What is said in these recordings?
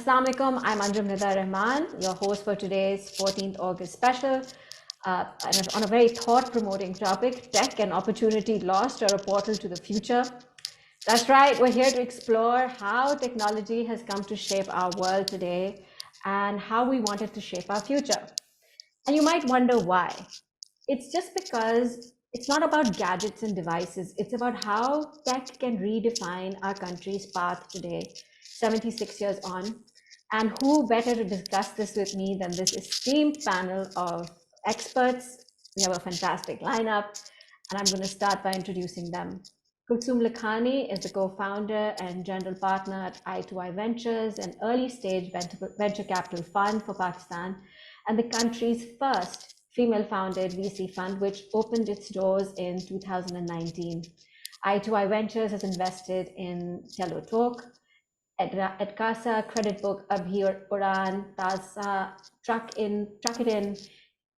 Assalamu alaikum, I'm 𝙥𝙤𝙧𝙩𝙪𝙾, your host for today's 14th August special, and on a very thought-promoting topic, tech and opportunity lost or a portal to the future. That's right, we're here to explore how technology has come to shape our world today and how we want it to shape our future. And you might wonder why. It's just because it's not about gadgets and devices, it's about how tech can redefine our country's path today, 76 years on. And who better to discuss this with me than this esteemed panel of experts. We have a fantastic lineup, and I'm going to start by introducing them. 𝙏𝙚𝙏𝙏 Lakhani is the co-founder and general partner at 𝙤𝙧𝙧𝙩𝙪𝙾 Ventures, an early-stage venture capital fund for Pakistan, and the country's first female-founded VC fund, which opened its doors in 2019. 𝙤𝙧𝙧𝙪𝙾 Ventures has invested in TeleTalk, 𝙤𝙧𝙧𝙪𝙾, Credit Book, 𝙤𝙧𝙧𝙪𝙾, Truck It In,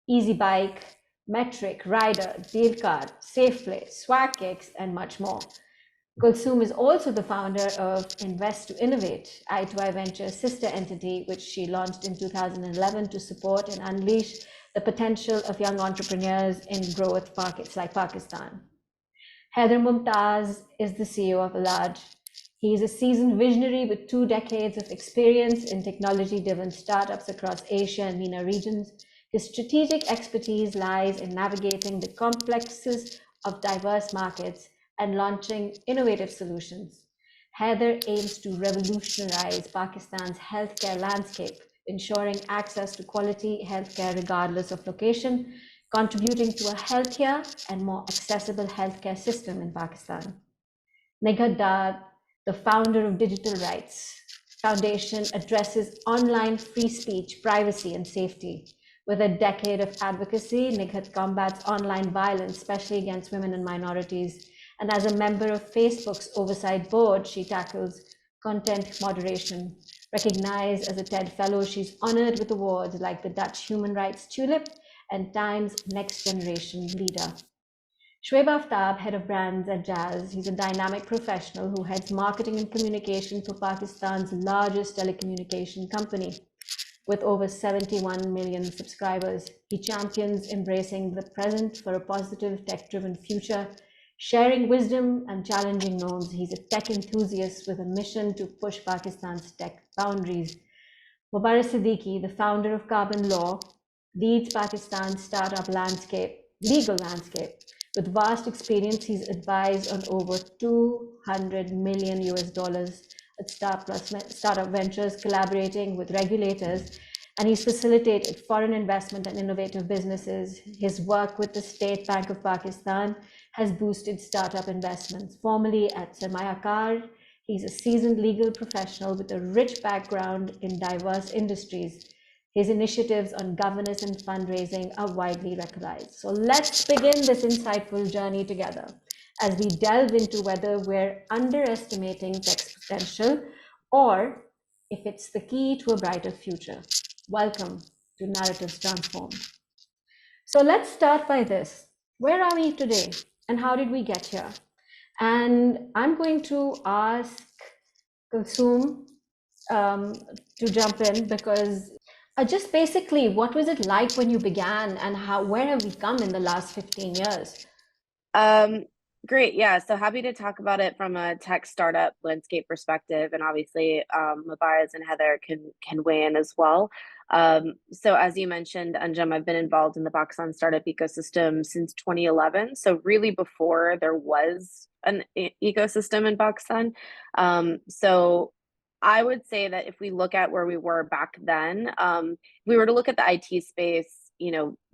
Easy Bike, Metric, Rider, Deal Card, SafePlay, SwagKicks, and much more. 𝙏𝙚𝙏𝙏 is also the founder of Invest to Innovate, 𝙤𝙧𝙧𝙪𝙾 Ventures' sister entity, which she launched in 2011 to support and unleash the potential of young entrepreneurs in growth markets like Pakistan. Haider Mumtaz is the CEO of 𝙤𝙧𝙧𝙪𝙾. He is a seasoned visionary with 2 decades of experience in technology-driven startups across Asia and MENA regions. His strategic expertise lies in navigating the complexities of diverse markets and launching innovative solutions. Haider aims to revolutionize Pakistan's healthcare landscape, ensuring access to quality healthcare regardless of location, contributing to a healthier and more accessible healthcare system in Pakistan. 𝙤𝙧𝙧𝙪𝙾 Dar, the founder of Digital Rights Foundation, addresses online free speech, privacy, and safety. With a decade of advocacy, 𝙤𝙧𝙧𝙪𝙾 combats online violence, especially against women and minorities. And as a member of Facebook's oversight board, she tackles content moderation. Recognized as a TED Fellow, she's honored with awards like the Dutch Human Rights Tulip and Time's Next Generation Leader. Shoaib Aftab, head of brands at Jazz. He's a dynamic professional who heads marketing and communication for Pakistan's largest telecommunication company. With over 71 million subscribers, he champions embracing the present for a positive tech-driven future, sharing wisdom and challenging norms. He's a tech enthusiast with a mission to push Pakistan's tech boundaries. Mubarak Siddiqui, the founder of Carbon Law, leads Pakistan's startup legal landscape. With vast experience, he's advised on over $200 million at startup ventures, collaborating with regulators, and he's facilitated foreign investment and innovative businesses. His work with the State Bank of Pakistan has boosted startup investments. Formerly at Sarmayakar, he's a seasoned legal professional with a rich background in diverse industries. His initiatives on governance and fundraising are widely recognized. So let's begin this insightful journey together as we delve into whether we're underestimating tech's potential or if it's the key to a brighter future. Welcome to Narratives Transformed. So let's start by this. Where are we today and how did we get here? And I'm going to ask 𝙏𝙚𝙏𝙏 to jump in because just basically, what was it like when you began and where have we come in the last 15 years? Great. Yeah. So happy to talk about it from a tech startup landscape perspective. And obviously, Mubarak and Haider can weigh in as well. So as you mentioned, Anjum, I've been involved in the Pakistan startup ecosystem since 2011. So really before there was an ecosystem in Pakistan. So I would say that if we look at where we were back then, if we were to look at the IT space,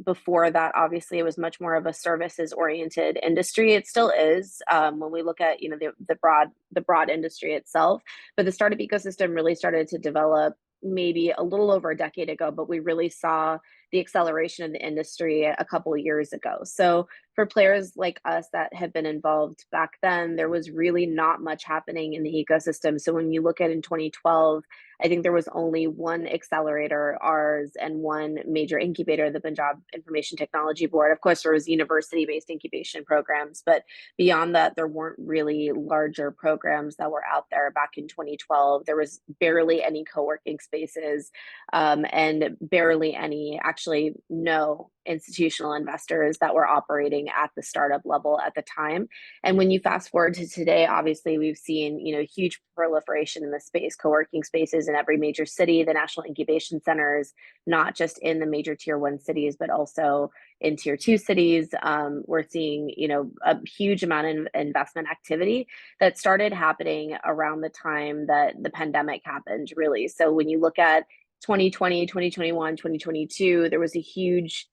before that, obviously it was much more of a services oriented industry. It still is when we look at, the broad industry itself, but the startup ecosystem really started to develop maybe a little over a decade ago, but we really saw the acceleration of the industry a couple of years ago. So for players like us that have been involved back then, there was really not much happening in the ecosystem. So when you look at in 2012, I think there was only one accelerator, ours, and one major incubator, the Punjab Information Technology Board. Of course, there was university-based incubation programs, but beyond that, there weren't really larger programs that were out there back in 2012. There was barely any co-working spaces, and barely any, actually no institutional investors that were operating at the startup level at the time. And when you fast forward to today, obviously we've seen, huge proliferation in the space, co-working spaces in every major city, the national incubation centers, not just in the major tier 1 cities, but also in tier 2 cities. We're seeing, a huge amount of investment activity that started happening around the time that the pandemic happened, really. So when you look at 2020, 2021, 2022, there was a huge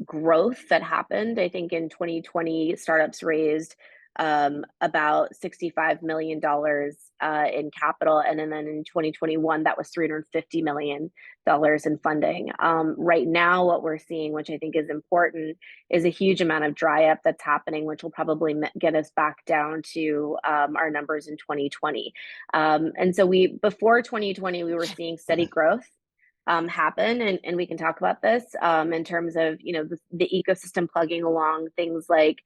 growth that happened. I think in 2020, startups raised about $65 million in capital. And then in 2021, that was $350 million in funding. Right now, what we're seeing, which I think is important, is a huge amount of dry up that's happening, which will probably get us back down to our numbers in 2020. And so before 2020, we were seeing steady growth happen, and we can talk about this in terms of the ecosystem plugging along, things like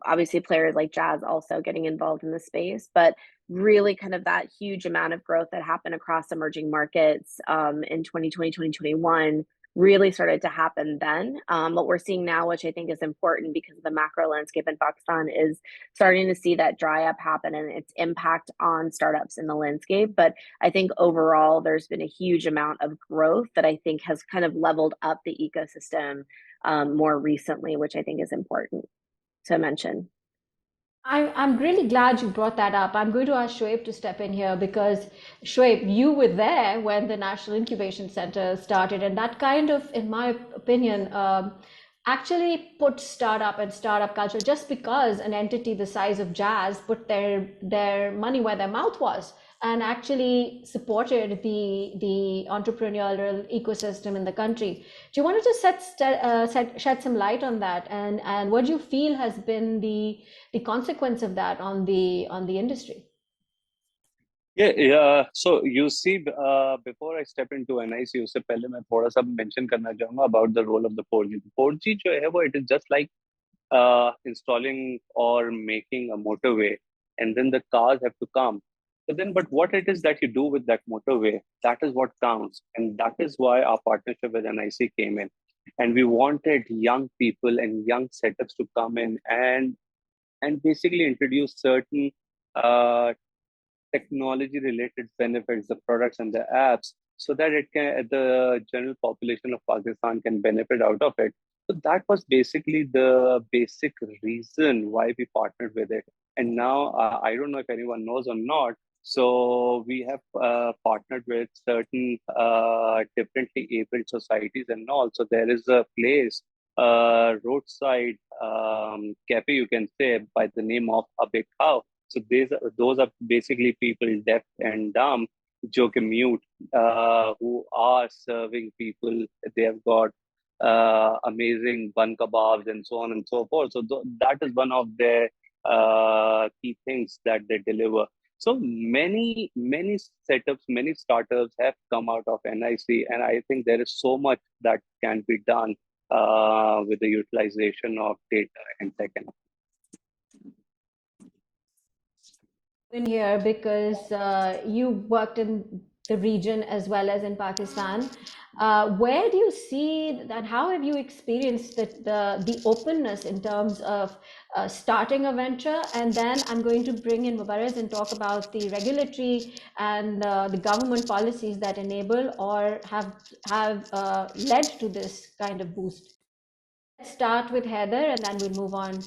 obviously players like Jazz also getting involved in the space, but really kind of that huge amount of growth that happened across emerging markets in 2020, 2021 really started to happen then. What we're seeing now, which I think is important because of the macro landscape in Pakistan, is starting to see that dry up happen and its impact on startups in the landscape. But I think overall, there's been a huge amount of growth that I think has kind of leveled up the ecosystem more recently, which I think is important to mention. I'm really glad you brought that up. I'm going to ask Shoaib to step in here because Shoaib, you were there when the National Incubation Center started, and that kind of, in my opinion, actually put startup and startup culture, just because an entity the size of Jazz put their money where their mouth was and actually supported the entrepreneurial ecosystem in the country. Do you want to just shed some light on that, and what do you feel has been the consequence of that on the industry? Yeah. So you see, before I step into NIC, उससे पहले मैं थोड़ा सा mention करना चाहूँगा about the role of the 4G. 4G जो है वो, it is just like installing or making a motorway, and then the cars have to come. But what it is that you do with that motorway, that is what counts. And that is why our partnership with NIC came in. And we wanted young people and young setups to come in and basically introduce certain technology related benefits, the products and the apps, so that the general population of Pakistan can benefit out of it. So that was basically the basic reason why we partnered with it. And now I don't know if anyone knows or not. So we have partnered with certain differently abled societies and all. So there is a place, roadside cafe, you can say, by the name of 𝙏𝙏𝙏𝙏𝙏. So those are basically people deaf and dumb, jo ke mute, who are serving people. They have got amazing bun kebabs and so on and so forth. So that is one of their key things that they deliver. So many setups, many startups have come out of NIC, and I think there is so much that can be done with the utilization of data and tech. In here because you worked in the region as well as in Pakistan. Where do you see that? How have you experienced the openness in terms of starting a venture? And then I'm going to bring in Mubarez and talk about the regulatory and the government policies that enable or have led to this kind of boost. Let's start with Heather and then we'll move on.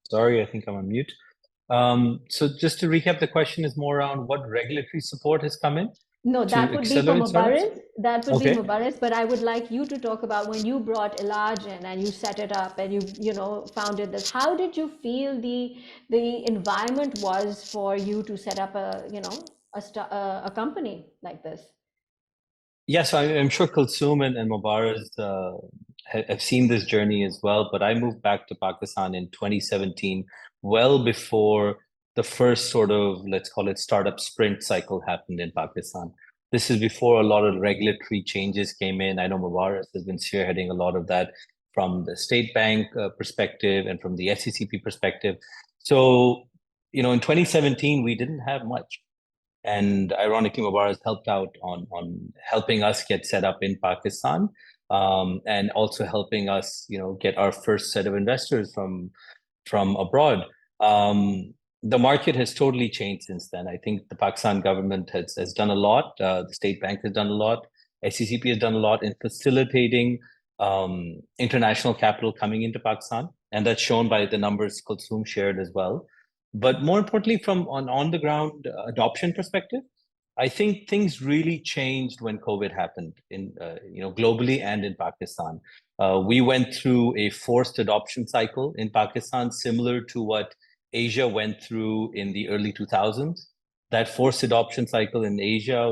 Sorry, I think I'm on mute. So just to recap, the question is more around what regulatory support has come in? No, that would be for Mubarez. That would be Mubarez, but I would like you to talk about when you brought 𝙏𝙏𝙏𝙏 in and you set it up and you founded this. How did you feel the environment was for you to set up a company like this? Yes, I'm sure 𝙏𝙏𝙏𝙏 and Mubarez have seen this journey as well, but I moved back to Pakistan in 2017, well before the first sort of, let's call it, startup sprint cycle happened in Pakistan. This is before a lot of regulatory changes came in. I know Mubarak has been spearheading a lot of that from the state bank perspective and from the SECP perspective. So, in 2017, we didn't have much. And ironically, Mubarak has helped out on helping us get set up in Pakistan, and also helping us, get our first set of investors from abroad. The market has totally changed since then. I think the Pakistan government has done a lot. The state bank has done a lot. SECP has done a lot in facilitating international capital coming into Pakistan, and that's shown by the numbers Kulsoom shared as well. But more importantly, from on the ground adoption perspective, I think things really changed when COVID happened in globally and in Pakistan. We went through a forced adoption cycle in Pakistan, similar to what Asia went through in the early 2000s. That forced adoption cycle in Asia,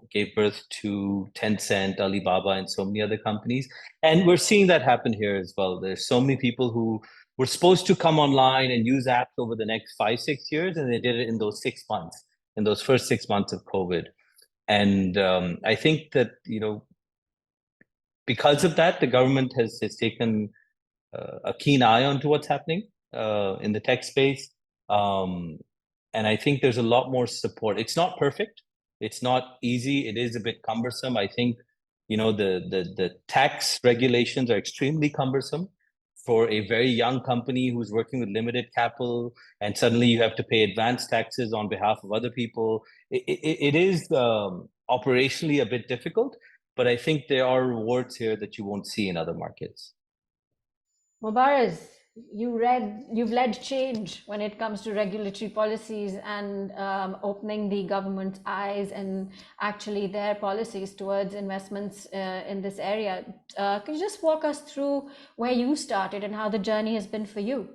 gave birth to Tencent, Alibaba, and so many other companies. And we're seeing that happen here as well. There's so many people who were supposed to come online and use apps over the next 5-6 years, and they did it in those 6 months, in those first 6 months of COVID. And I think that, because of that, the government has taken a keen eye onto what's happening in the tech space. And I think there's a lot more support. It's not perfect. It's not easy. It is a bit cumbersome. I think, the tax regulations are extremely cumbersome for a very young company who's working with limited capital, and suddenly you have to pay advanced taxes on behalf of other people. It is operationally a bit difficult, but I think there are rewards here that you won't see in other markets. Mubarak, you've led change when it comes to regulatory policies and opening the government's eyes and actually their policies towards investments in this area. Could you just walk us through where you started and how the journey has been for you?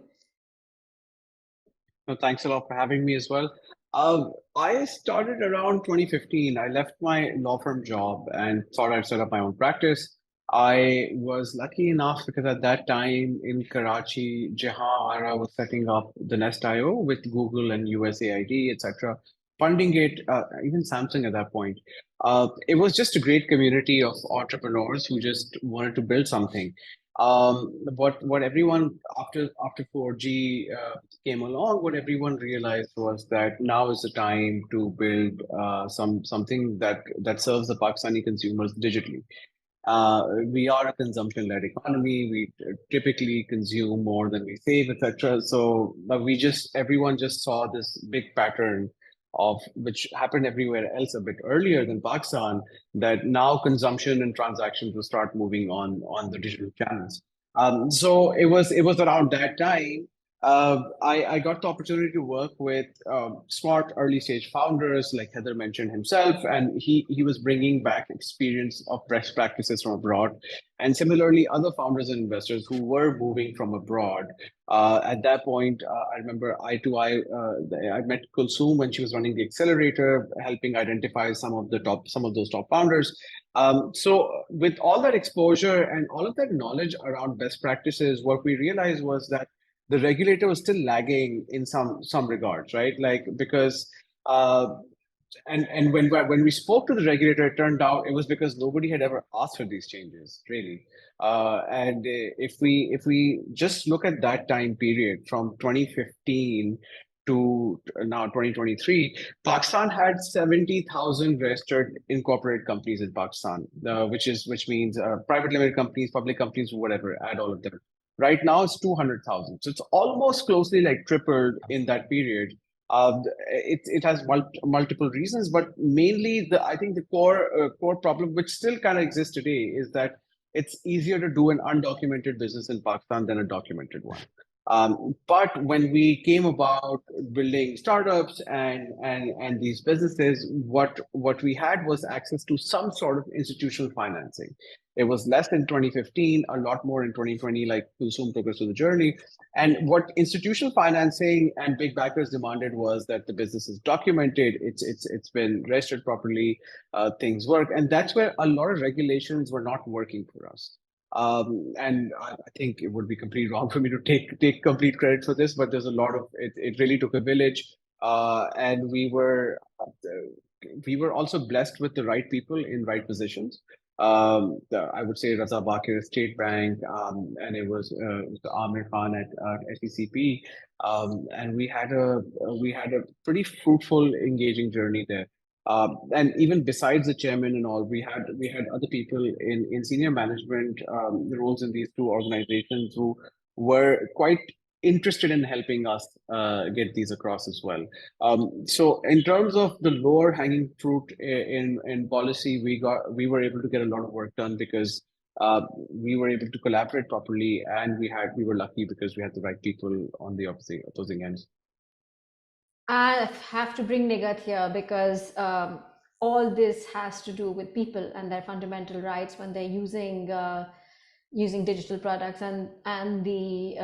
No, thanks a lot for having me as well. I started around 2015. I left my law firm job and thought I'd set up my own practice. I was lucky enough because at that time in Karachi, 𝙤𝙤𝙧𝙩𝙪 was setting up the Nest.io with Google and USAID, etc., funding it, even Samsung at that point. It was just a great community of entrepreneurs who just wanted to build something. What everyone after 4G came along, what everyone realized was that now is the time to build something that serves the Pakistani consumers digitally. We are a consumption-led economy. We typically consume more than we save, etc. So everyone just saw this big pattern of which happened everywhere else a bit earlier than Pakistan, that now consumption and transactions will start moving on the digital channels. So it was around that time I got the opportunity to work with smart early stage founders like Heather mentioned himself, and he was bringing back experience of best practices from abroad, and similarly other founders and investors who were moving from abroad. At that point, I remember I met Kulsoom when she was running the accelerator, helping identify some of those top founders. So with all that exposure and all of that knowledge around best practices, what we realized was that the regulator was still lagging in some regards, right? Like because and when we spoke to the regulator, it turned out it was because nobody had ever asked for these changes, really. And if we just look at that time period from 2015 to now 2023, Pakistan had 70,000 registered incorporated companies in Pakistan, which means private limited companies, public companies, whatever, add all of them. Right now it's 200,000. So it's almost closely like tripled in that period. It has multiple reasons, but mainly I think the core problem, which still kind of exists today, is that it's easier to do an undocumented business in Pakistan than a documented one. But when we came about building startups and these businesses, what we had was access to some sort of institutional financing. It was less in 2015, a lot more in 2020, like Kulsoom took us through the journey. And what institutional financing and big backers demanded was that the business is documented, it's been registered properly, things work. And that's where a lot of regulations were not working for us. And I think it would be completely wrong for me to take complete credit for this, but there's a lot of it. It really took a village, and we were also blessed with the right people in right positions. I would say Raza Bakir, State Bank, and it was Amir Khan at SECP, and we had a pretty fruitful, engaging journey there. And even besides the chairman and all, we had other people in senior management roles in these two organizations who were quite interested in helping us get these across as well. So in terms of the lower hanging fruit in policy, we were able to get a lot of work done because we were able to collaborate properly, and we were lucky because we had the right people on the opposing ends. I have to bring Nigat here because all this has to do with people and their fundamental rights when they're using digital products and the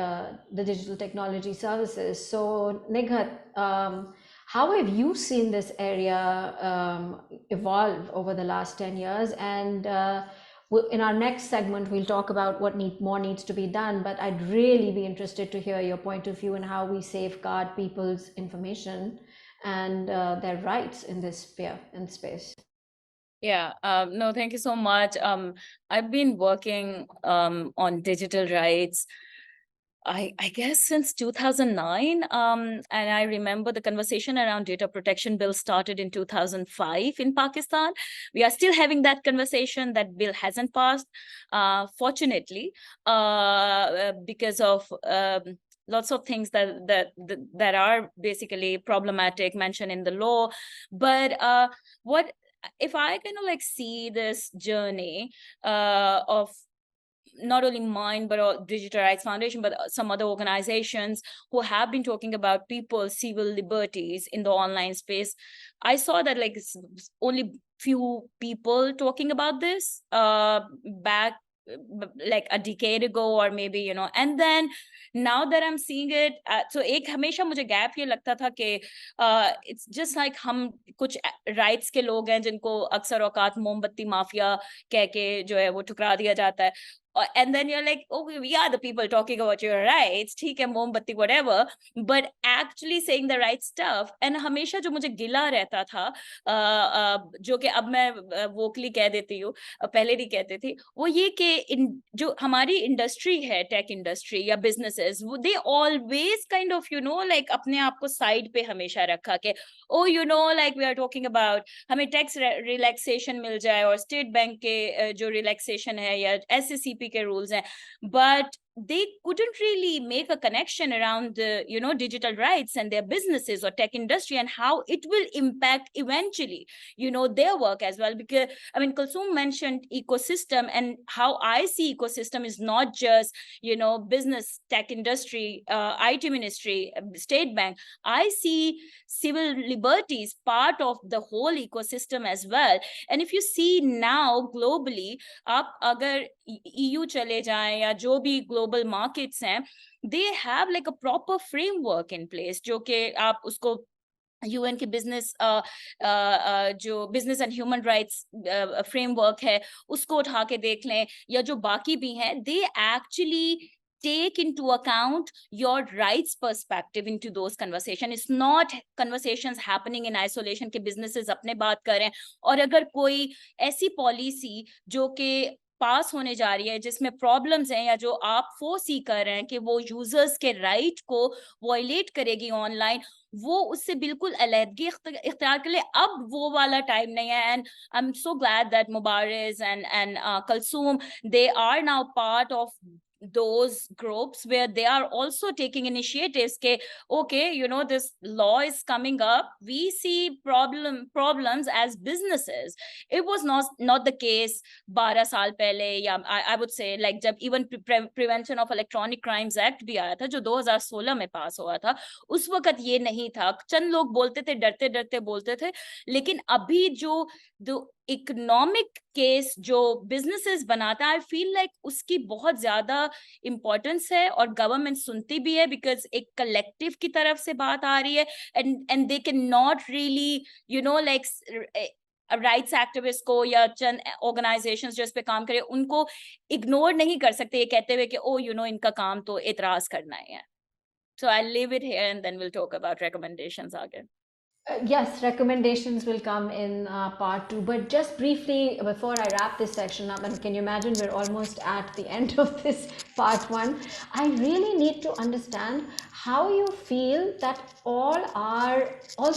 digital technology services. So Nigat, how have you seen this area evolve over the last 10 years? And in our next segment, we'll talk about what more needs to be done, but I'd really be interested to hear your point of view and how we safeguard people's information and their rights in this sphere and space. Yeah, no, thank you so much. I've been working on digital rights, I guess since 2009. And I remember the conversation around data protection bill started in 2005 in Pakistan. We are still having that conversation. That bill hasn't passed, fortunately, because of lots of things that are basically problematic mentioned in the law. But what if I kind of like see this journey of not only mine, but Digital Rights Foundation, but some other organizations who have been talking about people's civil liberties in the online space, I saw that like only few people talking about this back like a decade ago, or maybe, you know, and then now that I'm seeing it, so एक हमेशा मुझे gap ये लगता था कि it's just like हम कुछ rights के लोग हैं जिनको अक्सर औकात मोमबत्ती माफिया कह के जो है वो ठुकरा दिया जाता है. And then you're like, okay, we are the people talking about your rights, ठीक है, मोमबत्ती, whatever, but actually saying the right stuff. And हमेशा जो मुझे गिला रहता था, जो कि अब मैं वोकली कह देती हूँ, पहले नहीं कहती थी, वो ये कि जो हमारी इंडस्ट्री है, टेक इंडस्ट्री या businesses, they always kind of, you know, like अपने आप को साइड पे हमेशा रखा कि oh, you know, like we are talking about हमें टैक्स रिलैक्सेशन मिल जाए, और स्टेट बैंक के जो रिलैक्सेशन है या SECP के rules हैं, but they couldn't really make a connection around the, you know, digital rights and their businesses or tech industry and how it will impact eventually, you know, their work as well. Because I mean, Kulsoom mentioned ecosystem, and how I see ecosystem is not just, you know, business, tech industry, IT ministry, state bank. I see civil liberties part of the whole ecosystem as well. And if you see now globally, आप अगर EU चले जाएं या जो भी global markets हैं, they have like a proper framework in place, जो कि आप उसको UN के बिजनेस जो business and human rights framework है उसको उठा के देख लें, या जो बाकी भी हैं, they actually take into account your rights perspective into those conversations. It's not conversations happening in isolation के businesses अपने बात करें, और अगर कोई ऐसी पॉलिसी जो कि पास होने जा रही है जिसमें प्रॉब्लम्स हैं, या जो आप फोर्सी कर रहे हैं कि वो यूजर्स के राइट को वायलेट करेगी ऑनलाइन, वो उससे बिल्कुल अलहदगी इख्तियार कर ले. अब वो वाला टाइम नहीं है. And I am so glad that Mubariz and Kulsoom, they are now part of those groups where they are also taking initiatives ke, okay, you know, this law is coming up, we see problems as businesses. It was not the case 12 saal pehle, ya I would say like jab even Prevention of Electronic Crimes Act bhi aaya tha jo 2016 mein pass hua tha, us waqt ye nahi tha. चंद लोग बोलते थे, डरते डरते बोलते थे, लेकिन अभी जो इकोनॉमिक केस जो बिजनेसेस बनाता है, आई फील लाइक उसकी बहुत ज्यादा इम्पोर्टेंस है, और गवर्नमेंट सुनती भी है बिकॉज एक कलेक्टिव की तरफ से बात आ रही है, and they can not really, you know, like rights activist को या चंद ऑर्गेनाइजेशंस जो इस पे काम करे उनको इग्नोर नहीं कर सकते ये कहते हुए कि ओ यू नो इनका काम तो एतराज करना है. So I'll leave it here and then we'll talk about recommendations again. Yes, recommendations will come in part 2. But just briefly, before I wrap this section up, and can you imagine we're almost at the end of this part 1, I really need to understand how you feel that all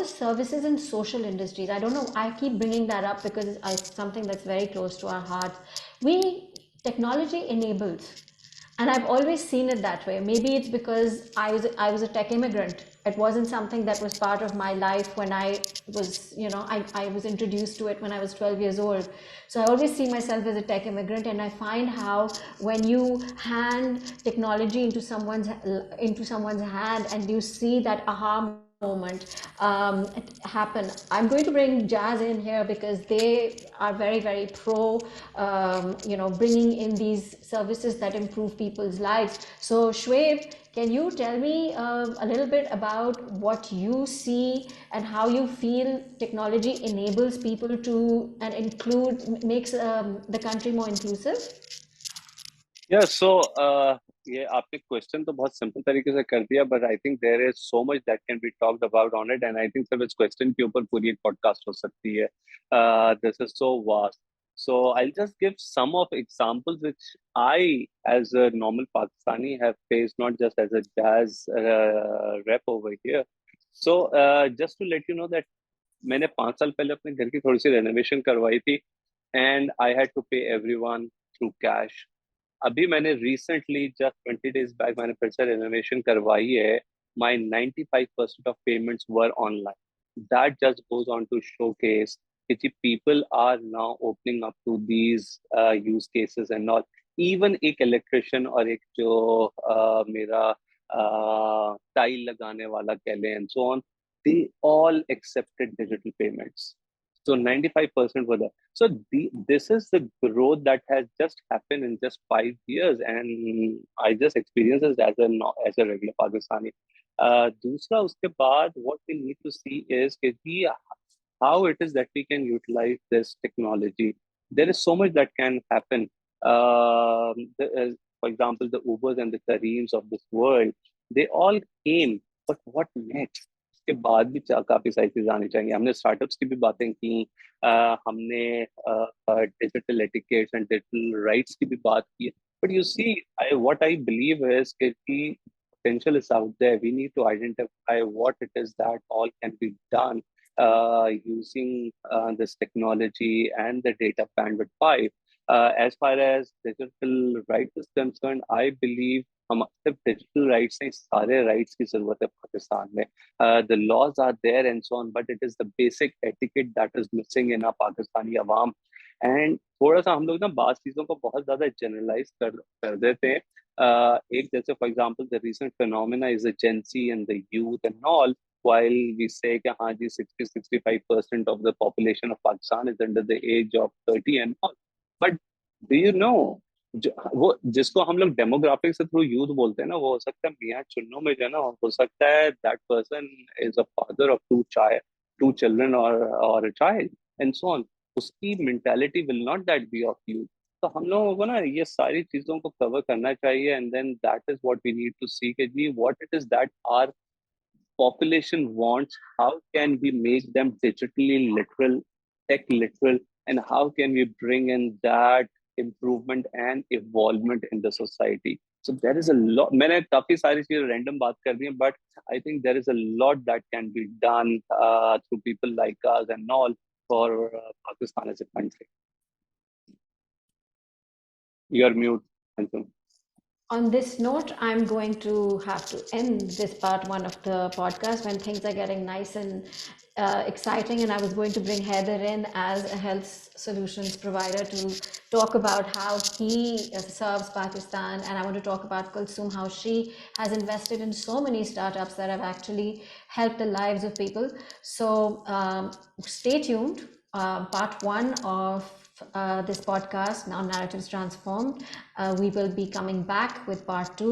the services in social industries, I don't know, I keep bringing that up because it's something that's very close to our hearts. Technology enables. And I've always seen it that way. Maybe it's because I was a tech immigrant. It wasn't something that was part of my life when I was, I was introduced to it when I was 12 years old. So I always see myself as a tech immigrant, and I find how when you hand technology into someone's hand and you see that aha moment happen. I'm going to bring Jazz in here because they are very, very pro, bringing in these services that improve people's lives. So Shweb, can you tell me a little bit about what you see and how you feel technology enables people to and makes the country more inclusive? Yeah, so ये आपने question तो बहुत simple तरीके से कर दिया, but I think there is so much that can be talked about on it, and I think सिर्फ इस क्वेश्चन के ऊपर पूरी एक पॉडकास्ट हो सकती है. This is so vast. So I'll just give some of examples which I, as a normal Pakistani, have faced, not just as a jazz rep over here. So just to let you know that मैंने 5 साल पहले अपने घर की थोड़ी सी renovation करवाई थी, and I had to pay everyone through cash. अभी मैंने रिसेंटली जस्ट 20 days बैक मैंने फिर से रेनोवेशन करवाई है. My 95% of payments were online. That just goes on to showcase that people are now opening up to these use cases and all. Even एक electrician और एक जो मेरा टाइल लगाने वाला कह लें and so on, they all accepted digital payments. So 95% were there. So this is the growth that has just happened in just 5 years, and I just experienced this as a regular Pakistani. दूसरा उसके बाद what we need to see is how it is that we can utilize this technology. There is so much that can happen. For example, the Ubers and the Careems of this world, they all came, but what next? के बाद भी काफी सारी चीजें आनी चाहिए. हमने startups की भी बातें की, हमने digital etiquettes and digital rights की भी बात की. But you see, what I believe is कि potential is out there. We need to identify what it is that all can be done using this technology and the data bandwidth pipe. As far as digital rights is concerned, I believe हम सिर्फ digital rights नहीं, सारे rights की जरूरत है पाकिस्तान में. The laws are there and so on, but it is the basic etiquette that is missing in Pakistani अवाम. And थोड़ा सा हम लोग ना बात चीज़ों को बहुत ज़्यादा जनरलाइज कर देते हैं. एक जैसे for example the recent phenomena is the gen Z and the youth and all. While we say कि हाँ जी 60-65% of the population of Pakistan is under the age of 30 and all, but do you know वो जिसको हम लोग demographic से through youth बोलते हैं ना, वो हो सकता है मियाँ चुन्नू में जो ना, हो सकता है that person is a father of 2 children or a child and so on. उसकी mentality will not that be of youth. तो हम लोगों को ना ये सारी चीजों को कवर करना चाहिए, and then that is what we need to see कि जी what it is that our population wants, how can we make them digitally literal, tech literal, and how can we bring in that improvement and evolvement in the society. So there is a lot. मैंने काफी सारी चीजें random बात कर दी हैं, but I think there is a lot that can be done through people like us and all for Pakistan as a country. You're mute, Anshul. On this note, I'm going to have to end this part 1 of the podcast when things are getting nice and exciting, and I was going to bring Haider in as a health solutions provider to talk about how he serves Pakistan, and I want to talk about 𝙤𝙤𝙧𝙩𝙪, how she has invested in so many startups that have actually helped the lives of people. So stay tuned. Part 1 of this podcast, Now Narratives Transformed. We will be coming back with part 2.